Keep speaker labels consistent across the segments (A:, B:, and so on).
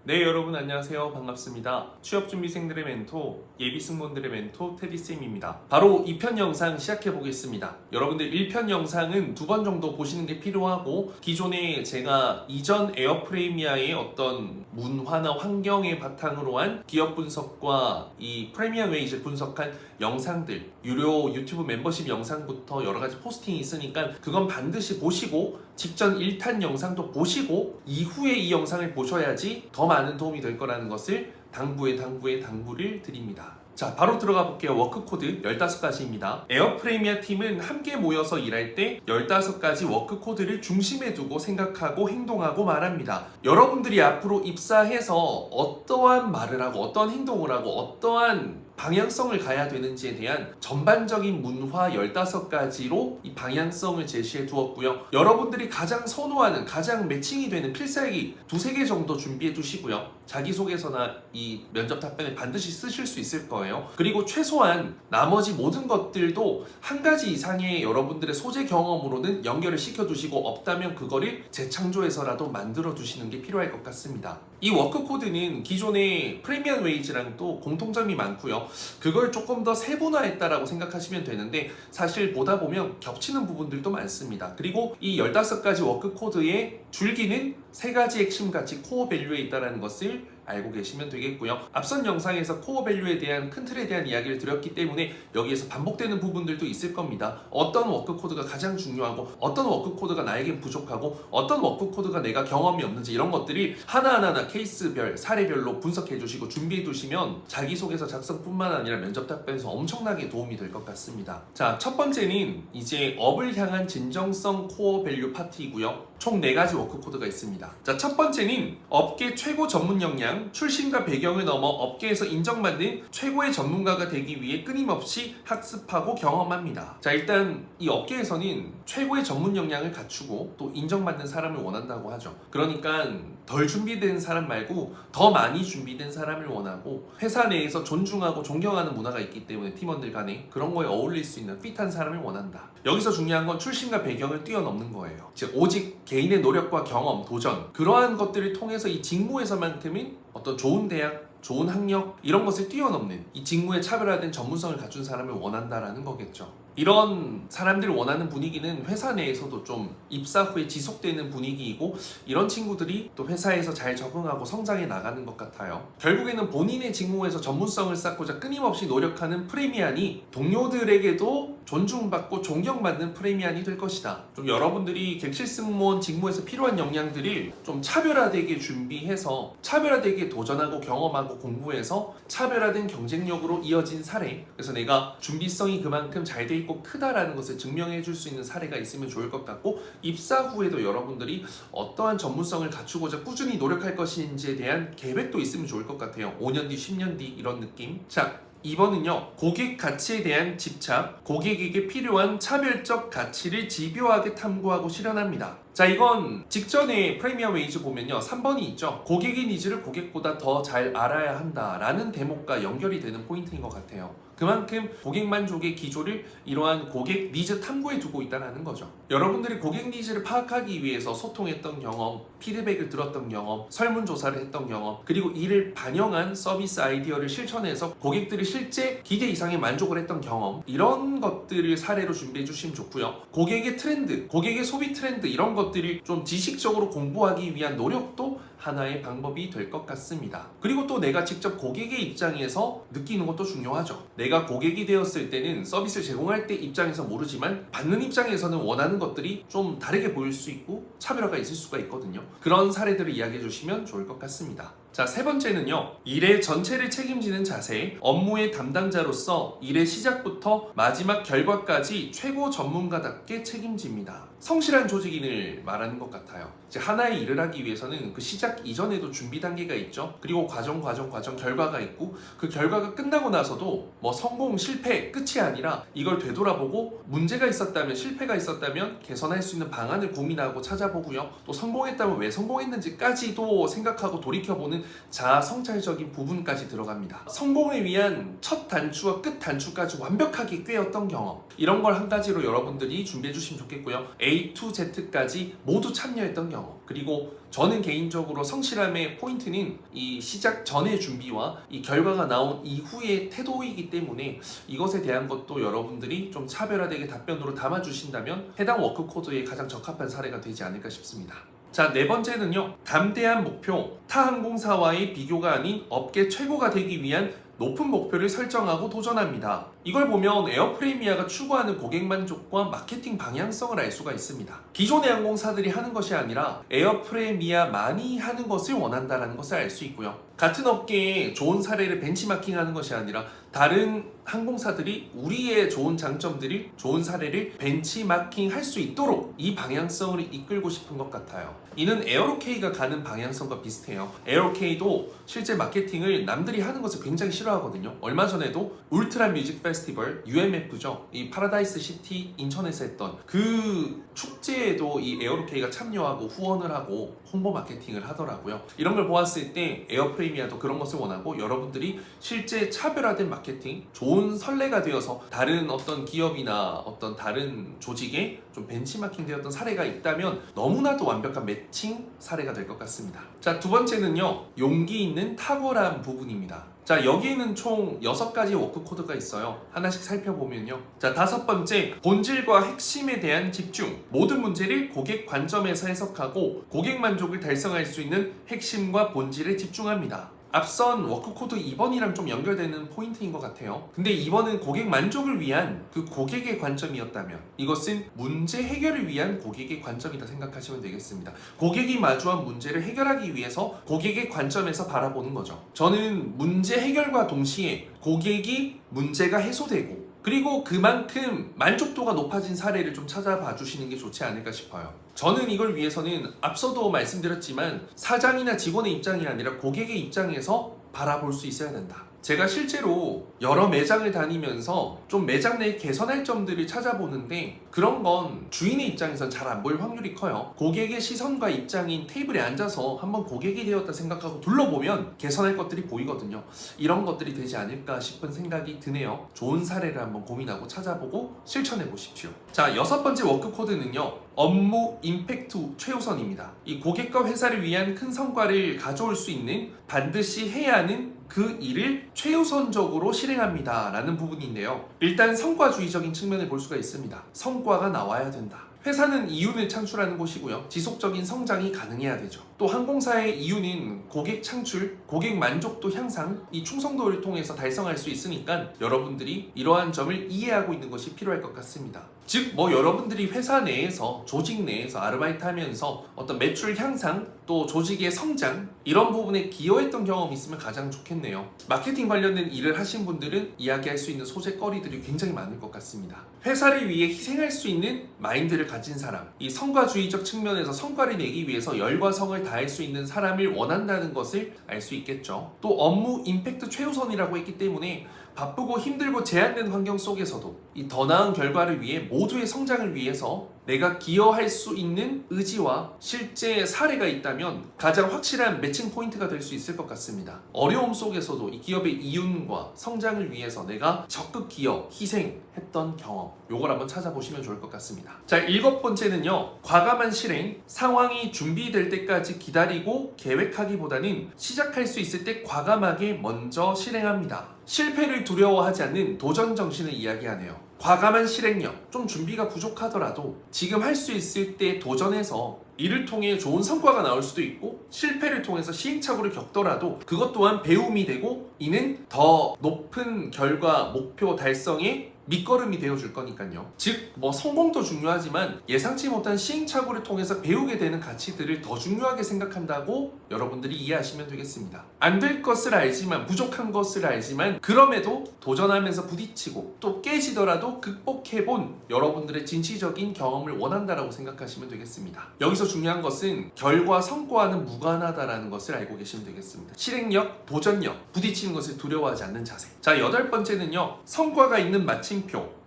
A: 네, 여러분 안녕하세요. 반갑습니다. 취업준비생들의 멘토, 예비승무원들의 멘토 테디쌤입니다. 바로 2편 영상 시작해 보겠습니다. 여러분들 1편 영상은 2번 정도 보시는 게 필요하고, 기존에 제가 이전 에어프레미아의 어떤 문화나 환경에 바탕으로 한 기업 분석과 이 프리미엄 웨이즈 분석한 영상들, 유료 유튜브 멤버십 영상부터 여러 가지 포스팅이 있으니까 그건 반드시 보시고, 직전 1탄 영상도 보시고 이후에 이 영상을 보셔야지 더 많은 도움이 될 거라는 것을 당부를 드립니다. 자, 바로 들어가 볼게요. 워크코드 15가지입니다. 에어프레미아 팀은 함께 모여서 일할 때 15가지 워크코드를 중심에 두고 생각하고 행동하고 말합니다. 여러분들이 앞으로 입사해서 어떠한 말을 하고 어떠한 행동을 하고 어떠한 방향성을 가야 되는지에 대한 전반적인 문화 15가지로 이 방향성을 제시해 두었고요. 여러분들이 가장 선호하는, 가장 매칭이 되는 필살기 2-3개 정도 준비해 두시고요. 자기소개서나 이 면접 답변에 반드시 쓰실 수 있을 거예요. 그리고 최소한 나머지 모든 것들도 한 가지 이상의 여러분들의 소재 경험으로는 연결을 시켜두시고, 없다면 그거를 재창조해서라도 만들어 두시는 게 필요할 것 같습니다. 이 워크코드는 기존의 프리미엄 웨이즈랑 또 공통점이 많고요. 그걸 조금 더 세분화했다라고 생각하시면 되는데, 사실 보다 보면 겹치는 부분들도 많습니다. 그리고 이 15가지 워크코드의 줄기는 3가지 핵심 가치 코어 밸류에 있다는 것을 알고 계시면 되겠고요. 앞선 영상에서 코어 밸류에 대한 큰 틀에 대한 이야기를 드렸기 때문에 여기에서 반복되는 부분들도 있을 겁니다. 어떤 워크코드가 가장 중요하고, 어떤 워크코드가 나에겐 부족하고, 어떤 워크코드가 내가 경험이 없는지, 이런 것들이 하나하나 케이스별, 사례별로 분석해 주시고 준비해 두시면 자기소개서 작성뿐만 아니라 면접 답변에서 엄청나게 도움이 될 것 같습니다. 자, 첫 번째는 이제 업을 향한 진정성 코어 밸류 파트이고요. 총 4가지 워크코드가 있습니다. 자, 첫 번째는 업계 최고 전문 역량, 출신과 배경을 넘어 업계에서 인정받는 최고의 전문가가 되기 위해 끊임없이 학습하고 경험합니다. 자, 일단 이 업계에서는 최고의 전문 역량을 갖추고 또 인정받는 사람을 원한다고 하죠. 그러니까 덜 준비된 사람 말고 더 많이 준비된 사람을 원하고, 회사 내에서 존중하고 존경하는 문화가 있기 때문에 팀원들 간에 그런 거에 어울릴 수 있는 핏한 사람을 원한다. 여기서 중요한 건 출신과 배경을 뛰어넘는 거예요. 즉 오직 개인의 노력과 경험, 도전, 그러한 것들을 통해서 이 직무에서만큼은 어떤 좋은 대학, 좋은 학력, 이런 것을 뛰어넘는 이 직무에 차별화된 전문성을 갖춘 사람을 원한다라는 거겠죠. 이런 사람들을 원하는 분위기는 회사 내에서도 좀 입사 후에 지속되는 분위기이고, 이런 친구들이 또 회사에서 잘 적응하고 성장해 나가는 것 같아요. 결국에는 본인의 직무에서 전문성을 쌓고자 끊임없이 노력하는 프레미안이 동료들에게도 존중받고 존경받는 프레미안이 될 것이다. 좀 여러분들이 객실 승무원 직무에서 필요한 역량들을 좀 차별화되게 준비해서 차별화되게 도전하고 경험하고 공부해서 차별화된 경쟁력으로 이어진 사례, 그래서 내가 준비성이 그만큼 잘 돼 있고 크다라는 것을 증명해 줄 수 있는 사례가 있으면 좋을 것 같고, 입사 후에도 여러분들이 어떠한 전문성을 갖추고자 꾸준히 노력할 것인지에 대한 계획도 있으면 좋을 것 같아요. 5년 뒤, 10년 뒤 이런 느낌. 자, 2번은요, 고객 가치에 대한 집착, 고객에게 필요한 차별적 가치를 집요하게 탐구하고 실현합니다. 자, 이건 직전에 프리미엄 웨이즈 보면요, 3번이 있죠. 고객의 니즈를 고객보다 더 잘 알아야 한다라는 대목과 연결이 되는 포인트인 것 같아요. 그만큼 고객 만족의 기조를 이러한 고객 니즈 탐구에 두고 있다는 거죠. 여러분들이 고객 니즈를 파악하기 위해서 소통했던 경험, 피드백을 들었던 경험, 설문조사를 했던 경험, 그리고 이를 반영한 서비스 아이디어를 실천해서 고객들이 실제 기대 이상의 만족을 했던 경험, 이런 것들을 사례로 준비해 주시면 좋고요. 고객의 트렌드, 고객의 소비 트렌드, 이런 것들을 좀 지식적으로 공부하기 위한 노력도 하나의 방법이 될 것 같습니다. 그리고 또 내가 직접 고객의 입장에서 느끼는 것도 중요하죠. 내가 고객이 되었을 때는 서비스를 제공할 때 입장에서 모르지만 받는 입장에서는 원하는 것들이 좀 다르게 보일 수 있고 차별화가 있을 수가 있거든요. 그런 사례들을 이야기해 주시면 좋을 것 같습니다. 자, 3번째는요, 일의 전체를 책임지는 자세, 업무의 담당자로서 일의 시작부터 마지막 결과까지 최고 전문가답게 책임집니다. 성실한 조직인을 말하는 것 같아요. 이제 하나의 일을 하기 위해서는 그 시작 이전에도 준비 단계가 있죠. 그리고 과정 결과가 있고, 그 결과가 끝나고 나서도 뭐 성공, 실패, 끝이 아니라 이걸 되돌아보고 문제가 있었다면, 실패가 있었다면 개선할 수 있는 방안을 고민하고 찾아보고요. 또 성공했다면 왜 성공했는지까지도 생각하고 돌이켜보는 자아성찰적인 부분까지 들어갑니다. 성공을 위한 첫 단추와 끝 단추까지 완벽하게 꿰었던 경험, 이런 걸 한 가지로 여러분들이 준비해 주시면 좋겠고요. A to Z까지 모두 참여했던 경험, 그리고 저는 개인적으로 성실함의 포인트는 이 시작 전의 준비와 이 결과가 나온 이후의 태도이기 때문에 이것에 대한 것도 여러분들이 좀 차별화되게 답변으로 담아주신다면 해당 워크 코드에 가장 적합한 사례가 되지 않을까 싶습니다. 자, 네 번째는요. 담대한 목표, 타 항공사와의 비교가 아닌 업계 최고가 되기 위한 높은 목표를 설정하고 도전합니다. 이걸 보면 에어프레미아가 추구하는 고객 만족과 마케팅 방향성을 알 수가 있습니다. 기존의 항공사들이 하는 것이 아니라 에어프레미아만이 하는 것을 원한다는 것을 알 수 있고요. 같은 업계에 좋은 사례를 벤치마킹하는 것이 아니라 다른 항공사들이 우리의 좋은 장점들이 좋은 사례를 벤치마킹 할 수 있도록 이 방향성을 이끌고 싶은 것 같아요. 이는 에어로케이가 가는 방향성과 비슷해요. 에어로케이도 실제 마케팅을 남들이 하는 것을 굉장히 싫어하거든요. 얼마 전에도 울트라 뮤직 페스티벌 UMF죠. 이 파라다이스 시티 인천에서 했던 그 축제에도 이 에어로케이가 참여하고 후원을 하고 홍보 마케팅을 하더라고요. 이런 걸 보았을 때 에어프레미아도 그런 것을 원하고, 여러분들이 실제 차별화된 마케팅, 좋은 선례가 되어서 다른 어떤 기업이나 어떤 다른 조직에 좀 벤치마킹 되었던 사례가 있다면 너무나도 완벽한 매칭 사례가 될 것 같습니다. 자, 두 번째는요. 용기 있는 탁월한 부분입니다. 자, 여기에는 총 6가지 워크 코드가 있어요. 하나씩 살펴보면요. 자, 다섯 번째, 본질과 핵심에 대한 집중. 모든 문제를 고객 관점에서 해석하고 고객 만족을 달성할 수 있는 핵심과 본질에 집중합니다. 앞선 워크 코드 2번이랑 좀 연결되는 포인트인 것 같아요. 근데 2번은 고객 만족을 위한 그 고객의 관점이었다면 이것은 문제 해결을 위한 고객의 관점이다 생각하시면 되겠습니다. 고객이 마주한 문제를 해결하기 위해서 고객의 관점에서 바라보는 거죠. 저는 문제 해결과 동시에 고객이 문제가 해소되고, 그리고 그만큼 만족도가 높아진 사례를 좀 찾아봐 주시는 게 좋지 않을까 싶어요. 저는 이걸 위해서는 앞서도 말씀드렸지만 사장이나 직원의 입장이 아니라 고객의 입장에서 바라볼 수 있어야 된다. 제가 실제로 여러 매장을 다니면서 좀 매장 내 개선할 점들을 찾아보는데 그런 건 주인의 입장에선 잘 안 보일 확률이 커요. 고객의 시선과 입장인 테이블에 앉아서 한번 고객이 되었다 생각하고 둘러보면 개선할 것들이 보이거든요. 이런 것들이 되지 않을까 싶은 생각이 드네요. 좋은 사례를 한번 고민하고 찾아보고 실천해 보십시오. 자, 6번째 워크 코드는요. 업무 임팩트 최우선입니다. 이 고객과 회사를 위한 큰 성과를 가져올 수 있는 반드시 해야 하는 그 일을 최우선적으로 실행합니다 라는 부분인데요. 일단 성과주의적인 측면을 볼 수가 있습니다. 성과가 나와야 된다. 회사는 이윤을 창출하는 곳이고요. 지속적인 성장이 가능해야 되죠. 또 항공사의 이윤인 고객 창출, 고객 만족도 향상, 이 충성도를 통해서 달성할 수 있으니까 여러분들이 이러한 점을 이해하고 있는 것이 필요할 것 같습니다. 즉, 여러분들이 회사 내에서, 조직 내에서 아르바이트 하면서 어떤 매출 향상, 또 조직의 성장, 이런 부분에 기여했던 경험이 있으면 가장 좋겠네요. 마케팅 관련된 일을 하신 분들은 이야기할 수 있는 소재거리들이 굉장히 많을 것 같습니다. 회사를 위해 희생할 수 있는 마인드를 가진 사람, 이 성과주의적 측면에서 성과를 내기 위해서 열과 성을 다할 수 있는 사람을 원한다는 것을 알 수 있겠죠. 또 업무 임팩트 최우선이라고 했기 때문에 바쁘고 힘들고 제한된 환경 속에서도 이 더 나은 결과를 위해, 모두의 성장을 위해서 내가 기여할 수 있는 의지와 실제 사례가 있다면 가장 확실한 매칭 포인트가 될 수 있을 것 같습니다. 어려움 속에서도 이 기업의 이윤과 성장을 위해서 내가 적극 기여, 희생했던 경험, 요걸 한번 찾아보시면 좋을 것 같습니다. 자, 7번째는요. 과감한 실행, 상황이 준비될 때까지 기다리고 계획하기보다는 시작할 수 있을 때 과감하게 먼저 실행합니다. 실패를 두려워하지 않는 도전 정신을 이야기하네요. 과감한 실행력, 좀 준비가 부족하더라도 지금 할 수 있을 때 도전해서 이를 통해 좋은 성과가 나올 수도 있고, 실패를 통해서 시행착오를 겪더라도 그것 또한 배움이 되고, 이는 더 높은 결과, 목표 달성에 밑거름이 되어줄 거니까요. 즉, 성공도 중요하지만 예상치 못한 시행착오를 통해서 배우게 되는 가치들을 더 중요하게 생각한다고 여러분들이 이해하시면 되겠습니다. 안 될 것을 알지만, 부족한 것을 알지만, 그럼에도 도전하면서 부딪히고 또 깨지더라도 극복해본 여러분들의 진취적인 경험을 원한다라고 생각하시면 되겠습니다. 여기서 중요한 것은 결과, 성과와는 무관하다라는 것을 알고 계시면 되겠습니다. 실행력, 도전력, 부딪히는 것을 두려워하지 않는 자세. 자, 8번째는요. 성과가 있는 마침표.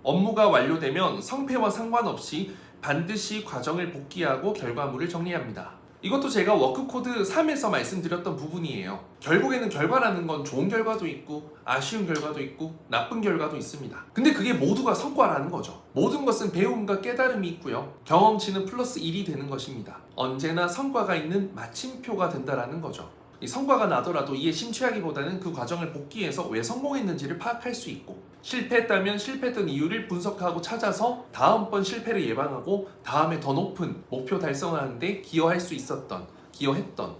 A: 업무가 완료되면 성패와 상관없이 반드시 과정을 복귀하고 결과물을 정리합니다. 이것도 제가 워크코드 3에서 말씀드렸던 부분이에요. 결국에는 결과라는 건 좋은 결과도 있고 아쉬운 결과도 있고 나쁜 결과도 있습니다. 근데 그게 모두가 성과라는 거죠. 모든 것은 배움과 깨달음이 있고요. 경험치는 플러스 1이 되는 것입니다. 언제나 성과가 있는 마침표가 된다라는 거죠. 이 성과가 나더라도 이에 심취하기보다는 그 과정을 복귀해서 왜 성공했는지를 파악할 수 있고, 실패했다면 실패했던 이유를 분석하고 찾아서 다음번 실패를 예방하고 다음에 더 높은 목표 달성을 하는데 기여했던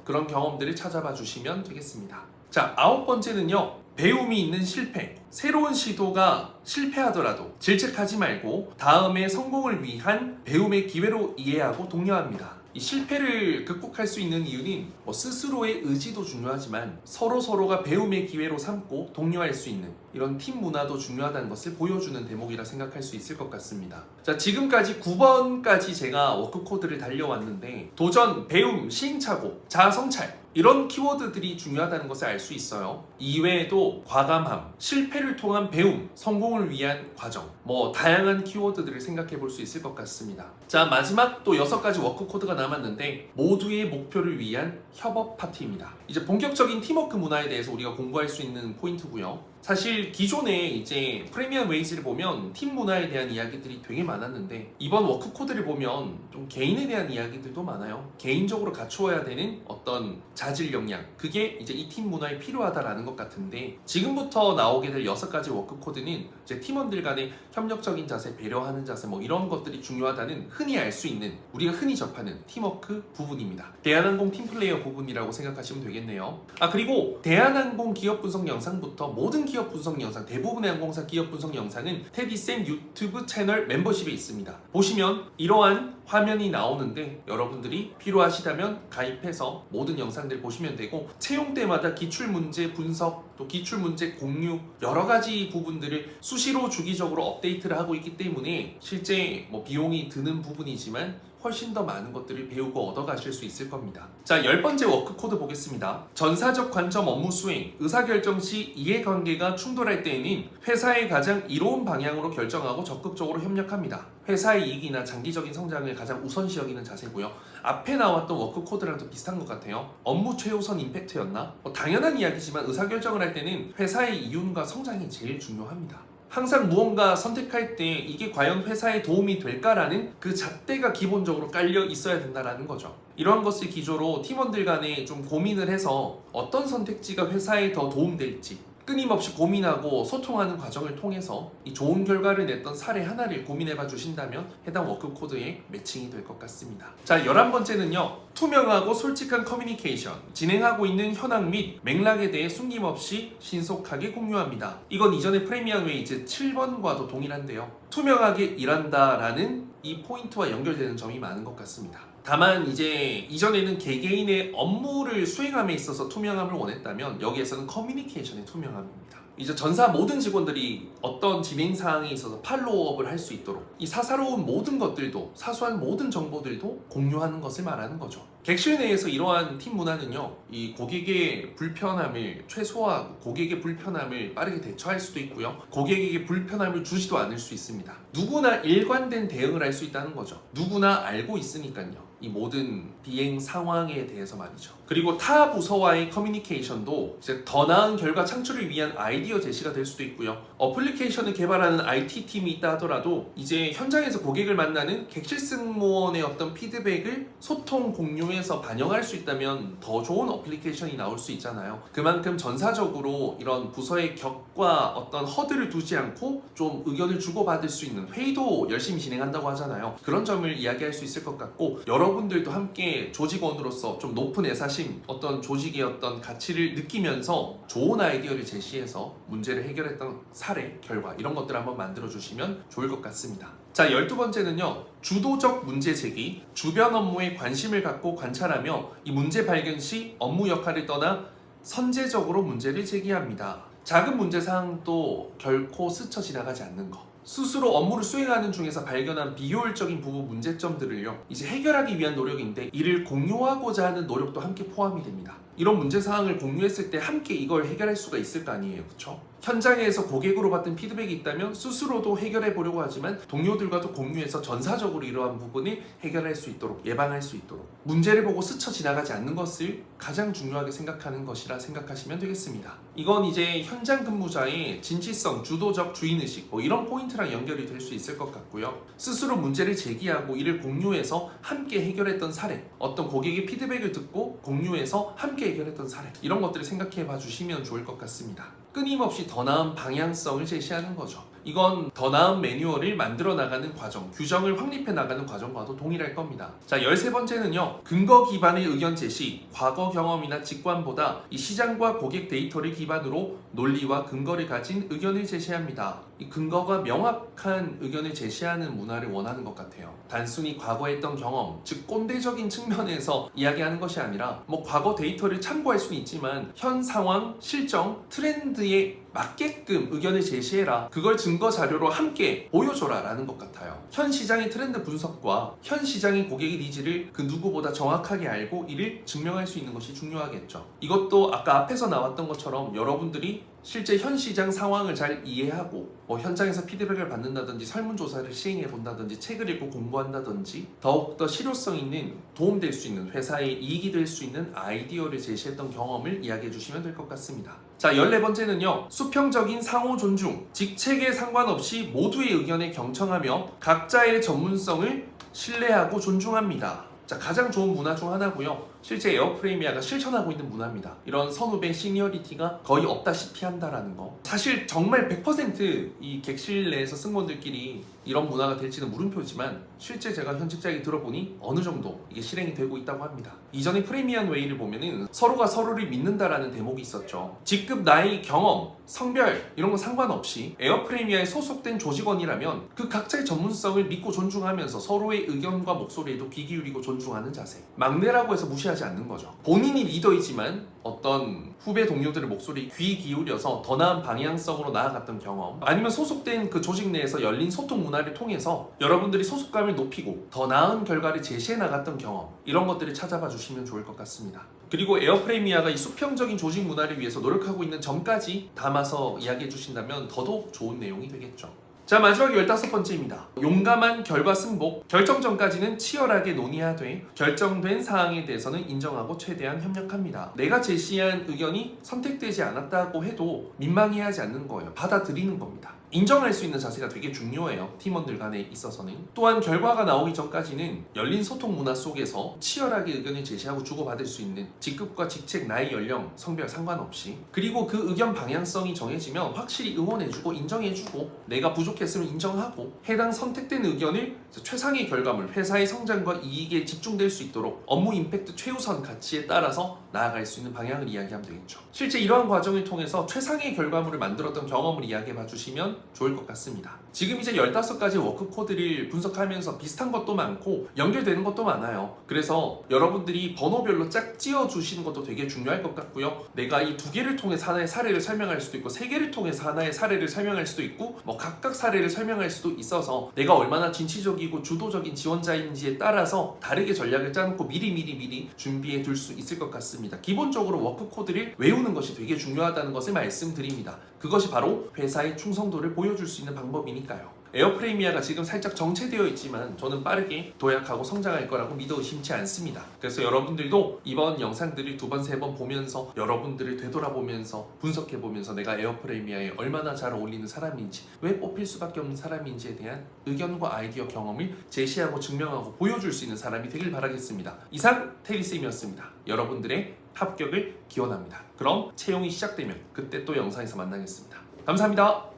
A: 그런 경험들을 찾아봐 주시면 되겠습니다. 자, 9번째는요. 배움이 있는 실패. 새로운 시도가 실패하더라도 질책하지 말고 다음에 성공을 위한 배움의 기회로 이해하고 독려합니다. 이 실패를 극복할 수 있는 이유는 스스로의 의지도 중요하지만 서로가 배움의 기회로 삼고 독려할 수 있는 이런 팀 문화도 중요하다는 것을 보여주는 대목이라 생각할 수 있을 것 같습니다. 자, 지금까지 9번까지 제가 워크코드를 달려왔는데 도전, 배움, 시행착오, 자아성찰 이런 키워드들이 중요하다는 것을 알 수 있어요. 이외에도 과감함, 실패를 통한 배움, 성공을 위한 과정, 다양한 키워드들을 생각해 볼 수 있을 것 같습니다. 자, 마지막 또 6가지 워크코드가 남았는데 모두의 목표를 위한 협업 파트입니다. 이제 본격적인 팀워크 문화에 대해서 우리가 공부할 수 있는 포인트고요. 사실 기존에 이제 프리미엄 웨이즈를 보면 팀 문화에 대한 이야기들이 되게 많았는데 이번 워크코드를 보면 좀 개인에 대한 이야기들도 많아요. 개인적으로 갖추어야 되는 어떤 자질 역량, 그게 이제 이 팀 문화에 필요하다라는 것 같은데 지금부터 나오게 될 6가지 워크코드는 이제 팀원들 간의 협력적인 자세, 배려하는 자세 이런 것들이 중요하다는 흔히 알 수 있는, 우리가 흔히 접하는 팀워크 부분입니다. 대한항공 팀플레이어 부분이라고 생각하시면 되겠네요. 그리고 대한항공 기업 분석 영상부터 모든 기업 분석 영상, 대부분의 항공사 기업 분석 영상은 테디쌤 유튜브 채널 멤버십에 있습니다. 보시면 이러한 화면이 나오는데 여러분들이 필요하시다면 가입해서 모든 영상들 보시면 되고, 채용 때마다 기출문제 분석, 또 기출문제 공유 여러 가지 부분들을 수시로 주기적으로 업데이트를 하고 있기 때문에 실제 비용이 드는 부분이지만 훨씬 더 많은 것들을 배우고 얻어가실 수 있을 겁니다. 자, 10번째 워크코드 보겠습니다. 전사적 관점 업무 수행, 의사결정 시 이해관계가 충돌할 때에는 회사의 가장 이로운 방향으로 결정하고 적극적으로 협력합니다. 회사의 이익이나 장기적인 성장을 가장 우선시 여기는 자세고요. 앞에 나왔던 워크코드랑도 비슷한 것 같아요. 업무 최우선 임팩트였나? 당연한 이야기지만 의사결정을 할 때는 회사의 이윤과 성장이 제일 중요합니다. 항상 무언가 선택할 때 이게 과연 회사에 도움이 될까라는 그 잣대가 기본적으로 깔려 있어야 된다는 거죠. 이러한 것을 기조로 팀원들 간에 좀 고민을 해서 어떤 선택지가 회사에 더 도움될지 끊임없이 고민하고 소통하는 과정을 통해서 이 좋은 결과를 냈던 사례 하나를 고민해봐 주신다면 해당 워크코드에 매칭이 될 것 같습니다. 자, 11번째는요. 투명하고 솔직한 커뮤니케이션, 진행하고 있는 현황 및 맥락에 대해 숨김없이 신속하게 공유합니다. 이건 이전의 프리미엄 웨이즈 7번과도 동일한데요. 투명하게 일한다라는 이 포인트와 연결되는 점이 많은 것 같습니다. 다만 이제 이전에는 개개인의 업무를 수행함에 있어서 투명함을 원했다면 여기에서는 커뮤니케이션의 투명함입니다. 이제 전사 모든 직원들이 어떤 진행 사항에 있어서 팔로우업을 할 수 있도록 이 사사로운 모든 것들도, 사소한 모든 정보들도 공유하는 것을 말하는 거죠. 객실 내에서 이러한 팀 문화는요, 이 고객의 불편함을 최소화하고 고객의 불편함을 빠르게 대처할 수도 있고요, 고객에게 불편함을 주지도 않을 수 있습니다. 누구나 일관된 대응을 할 수 있다는 거죠. 누구나 알고 있으니까요. 이 모든 비행 상황에 대해서 말이죠. 그리고 타 부서와의 커뮤니케이션도 이제 더 나은 결과 창출을 위한 아이디어 제시가 될 수도 있고요. 어플리케이션을 개발하는 IT팀이 있다 하더라도 이제 현장에서 고객을 만나는 객실 승무원의 어떤 피드백을 소통 공유해서 반영할 수 있다면 더 좋은 어플리케이션이 나올 수 있잖아요. 그만큼 전사적으로 이런 부서의 격과 어떤 허들을 두지 않고 좀 의견을 주고받을 수 있는 회의도 열심히 진행한다고 하잖아요. 그런 점을 이야기할 수 있을 것 같고, 여러분들도 함께 조직원으로서 좀 높은 애사심, 어떤 조직의 어떤 가치를 느끼면서 좋은 아이디어를 제시해서 문제를 해결했던 사례, 결과 이런 것들을 한번 만들어주시면 좋을 것 같습니다. 자, 12번째는요. 주도적 문제 제기, 주변 업무에 관심을 갖고 관찰하며 이 문제 발견 시 업무 역할을 떠나 선제적으로 문제를 제기합니다. 작은 문제 사항도 결코 스쳐 지나가지 않는 것. 스스로 업무를 수행하는 중에서 발견한 비효율적인 부분 문제점들을요, 이제 해결하기 위한 노력인데 이를 공유하고자 하는 노력도 함께 포함이 됩니다. 이런 문제 사항을 공유했을 때 함께 이걸 해결할 수가 있을 거 아니에요, 그렇죠? 현장에서 고객으로 받은 피드백이 있다면 스스로도 해결해 보려고 하지만 동료들과도 공유해서 전사적으로 이러한 부분을 해결할 수 있도록, 예방할 수 있도록 문제를 보고 스쳐 지나가지 않는 것을 가장 중요하게 생각하는 것이라 생각하시면 되겠습니다. 이건 이제 현장 근무자의 진취성, 주도적 주인의식 이런 포인트랑 연결이 될 수 있을 것 같고요. 스스로 문제를 제기하고 이를 공유해서 함께 해결했던 사례, 어떤 고객의 피드백을 듣고 공유해서 함께 해결했던 사례, 이런 것들을 생각해 봐 주시면 좋을 것 같습니다. 끊임없이 더 나은 방향성을 제시하는 거죠. 이건 더 나은 매뉴얼을 만들어 나가는 과정, 규정을 확립해 나가는 과정과도 동일할 겁니다. 자, 13번째는요. 근거 기반의 의견 제시, 과거 경험이나 직관보다 이 시장과 고객 데이터를 기반으로 논리와 근거를 가진 의견을 제시합니다. 이 근거가 명확한 의견을 제시하는 문화를 원하는 것 같아요. 단순히 과거에 했던 경험, 즉 꼰대적인 측면에서 이야기하는 것이 아니라 과거 데이터를 참고할 수는 있지만 현 상황, 실정, 트렌드에 맞게끔 의견을 제시해라. 그걸 증거 자료로 함께 보여줘라 라는 것 같아요. 현 시장의 트렌드 분석과 현 시장의 고객의 니즈를 그 누구보다 정확하게 알고 이를 증명할 수 있는 것이 중요하겠죠. 이것도 아까 앞에서 나왔던 것처럼 여러분들이 실제 현 시장 상황을 잘 이해하고 현장에서 피드백을 받는다든지 설문조사를 시행해 본다든지 책을 읽고 공부한다든지 더욱더 실효성 있는 도움될 수 있는 회사의 이익이 될 수 있는 아이디어를 제시했던 경험을 이야기해 주시면 될 것 같습니다. 자, 14번째는요. 수평적인 상호 존중, 직책에 상관없이 모두의 의견에 경청하며 각자의 전문성을 신뢰하고 존중합니다. 자, 가장 좋은 문화 중 하나고요. 실제 에어프레이미아가 실천하고 있는 문화입니다. 이런 선후배 시니어리티가 거의 없다시피 한다라는 거. 사실 정말 100% 객실 내에서 승무원들끼리 이런 문화가 될지는 물음표지만 실제 제가 현직자에게 들어보니 어느 정도 이게 실행이 되고 있다고 합니다. 이전에 프리미엄 웨이를 보면은 서로가 서로를 믿는다라는 대목이 있었죠. 직급, 나이, 경험, 성별 이런 거 상관없이 에어프레이미아에 소속된 조직원이라면 그 각자의 전문성을 믿고 존중하면서 서로의 의견과 목소리에도 귀 기울이고 존중하는 자세. 막내라고 해서 무시하지 않는 거죠. 본인이 리더이지만 어떤 후배 동료들의 목소리에 귀 기울여서 더 나은 방향성으로 나아갔던 경험, 아니면 소속된 그 조직 내에서 열린 소통 문화를 통해서 여러분들이 소속감을 높이고 더 나은 결과를 제시해 나갔던 경험, 이런 것들을 찾아봐 주시면 좋을 것 같습니다. 그리고 에어프레이미아가 이 수평적인 조직 문화를 위해서 노력하고 있는 점까지 담아서 이야기해 주신다면 더더욱 좋은 내용이 되겠죠. 자, 마지막 15번째입니다. 용감한 결과 승복, 결정 전까지는 치열하게 논의하되 결정된 사항에 대해서는 인정하고 최대한 협력합니다. 내가 제시한 의견이 선택되지 않았다고 해도 민망해하지 않는 거예요. 받아들이는 겁니다. 인정할 수 있는 자세가 되게 중요해요. 팀원들 간에 있어서는. 또한 결과가 나오기 전까지는 열린 소통 문화 속에서 치열하게 의견을 제시하고 주고받을 수 있는 직급과 직책, 나이, 연령, 성별 상관없이, 그리고 그 의견 방향성이 정해지면 확실히 응원해주고 인정해주고 내가 부족했으면 인정하고 해당 선택된 의견을 최상의 결과물, 회사의 성장과 이익에 집중될 수 있도록 업무 임팩트 최우선 가치에 따라서 나아갈 수 있는 방향을 이야기하면 되겠죠. 실제 이러한 과정을 통해서 최상의 결과물을 만들었던 경험을 이야기해 봐주시면 좋을 것 같습니다. 지금 이제 15가지 워크 코드를 분석하면서 비슷한 것도 많고 연결되는 것도 많아요. 그래서 여러분들이 번호별로 짝 찌어주시는 것도 되게 중요할 것 같고요. 내가 이 2개를 통해서 하나의 사례를 설명할 수도 있고 3개를 통해서 하나의 사례를 설명할 수도 있고 각각 사례를 설명할 수도 있어서 내가 얼마나 진취적이고 주도적인 지원자인지에 따라서 다르게 전략을 짜놓고 미리 준비해 둘 수 있을 것 같습니다. 기본적으로 워크 코드를 외우는 것이 되게 중요하다는 것을 말씀드립니다. 그것이 바로 회사의 충성도를 보여줄 수 있는 방법이니까요. 에어프레이미아가 지금 살짝 정체되어 있지만 저는 빠르게 도약하고 성장할 거라고 믿어 의심치 않습니다. 그래서 여러분들도 이번 영상들을 2번, 3번 보면서 여러분들을 되돌아보면서 분석해보면서 내가 에어프레이미아에 얼마나 잘 어울리는 사람인지, 왜 뽑힐 수밖에 없는 사람인지에 대한 의견과 아이디어 경험을 제시하고 증명하고 보여줄 수 있는 사람이 되길 바라겠습니다. 이상 테리쌤이었습니다. 여러분들의 합격을 기원합니다. 그럼 채용이 시작되면 그때 또 영상에서 만나겠습니다. 감사합니다.